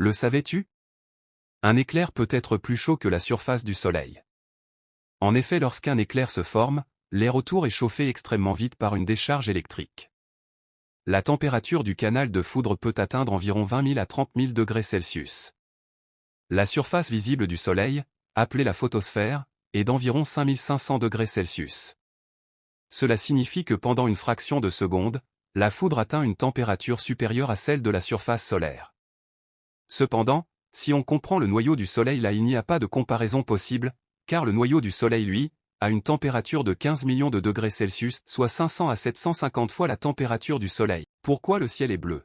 Le savais-tu? Un éclair peut être plus chaud que la surface du Soleil. En effet, lorsqu'un éclair se forme, l'air autour est chauffé extrêmement vite par une décharge électrique. La température du canal de foudre peut atteindre environ 20 000 à 30 000 degrés Celsius. La surface visible du Soleil, appelée la photosphère, est d'environ 5500 degrés Celsius. Cela signifie que pendant une fraction de seconde, la foudre atteint une température supérieure à celle de la surface solaire. Cependant, si on comprend le noyau du Soleil là, il n'y a pas de comparaison possible, car le noyau du Soleil, lui, a une température de 15 millions de degrés Celsius, soit 500 à 750 fois la température du Soleil. Pourquoi le ciel est bleu?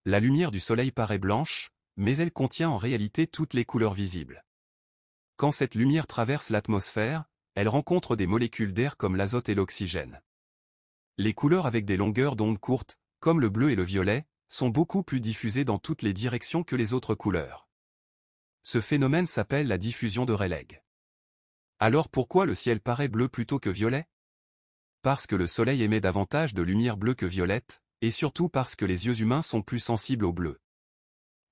La lumière du Soleil paraît blanche, mais elle contient en réalité toutes les couleurs visibles. Quand cette lumière traverse l'atmosphère, elle rencontre des molécules d'air comme l'azote et l'oxygène. Les couleurs avec des longueurs d'onde courtes, comme le bleu et le violet, sont beaucoup plus diffusées dans toutes les directions que les autres couleurs. Ce phénomène s'appelle la diffusion de Rayleigh. Alors pourquoi le ciel paraît bleu plutôt que violet? Parce que le Soleil émet davantage de lumière bleue que violette, et surtout parce que les yeux humains sont plus sensibles au bleu.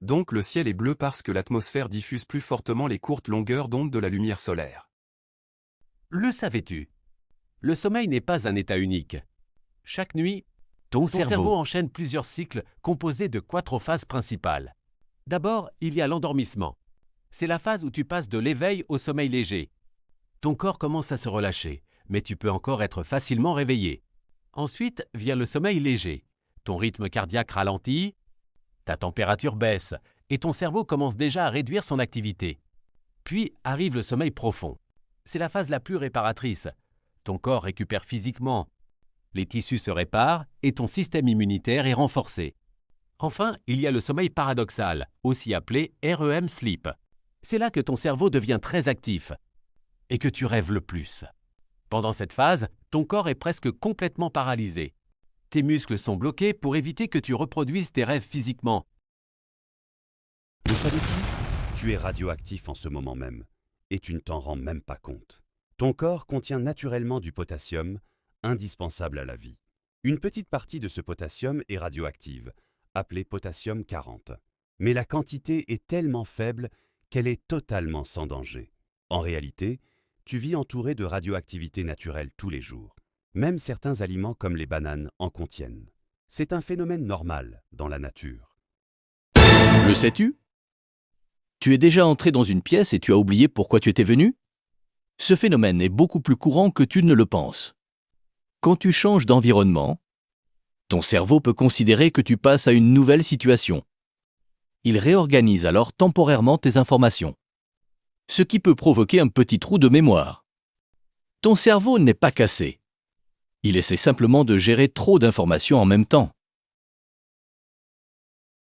Donc le ciel est bleu parce que l'atmosphère diffuse plus fortement les courtes longueurs d'onde de la lumière solaire. Le savais-tu? Le sommeil n'est pas un état unique. Chaque nuit, ton cerveau enchaîne plusieurs cycles composés de 4 phases principales. D'abord, il y a l'endormissement. C'est la phase où tu passes de l'éveil au sommeil léger. Ton corps commence à se relâcher, mais tu peux encore être facilement réveillé. Ensuite vient le sommeil léger. Ton rythme cardiaque ralentit, ta température baisse et ton cerveau commence déjà à réduire son activité. Puis arrive le sommeil profond. C'est la phase la plus réparatrice. Ton corps récupère physiquement. Les tissus se réparent et ton système immunitaire est renforcé. Enfin, il y a le sommeil paradoxal, aussi appelé REM sleep. C'est là que ton cerveau devient très actif et que tu rêves le plus. Pendant cette phase, ton corps est presque complètement paralysé. Tes muscles sont bloqués pour éviter que tu reproduises tes rêves physiquement. Le savais-tu? Tu es radioactif en ce moment même, et tu ne t'en rends même pas compte. Ton corps contient naturellement du potassium, indispensable à la vie. Une petite partie de ce potassium est radioactive, appelée potassium 40. Mais la quantité est tellement faible qu'elle est totalement sans danger. En réalité, tu vis entouré de radioactivité naturelle tous les jours. Même certains aliments comme les bananes en contiennent. C'est un phénomène normal dans la nature. Le sais-tu? Tu es déjà entré dans une pièce et tu as oublié pourquoi tu étais venu? Ce phénomène est beaucoup plus courant que tu ne le penses. Quand tu changes d'environnement, ton cerveau peut considérer que tu passes à une nouvelle situation. Il réorganise alors temporairement tes informations, ce qui peut provoquer un petit trou de mémoire. Ton cerveau n'est pas cassé. Il essaie simplement de gérer trop d'informations en même temps.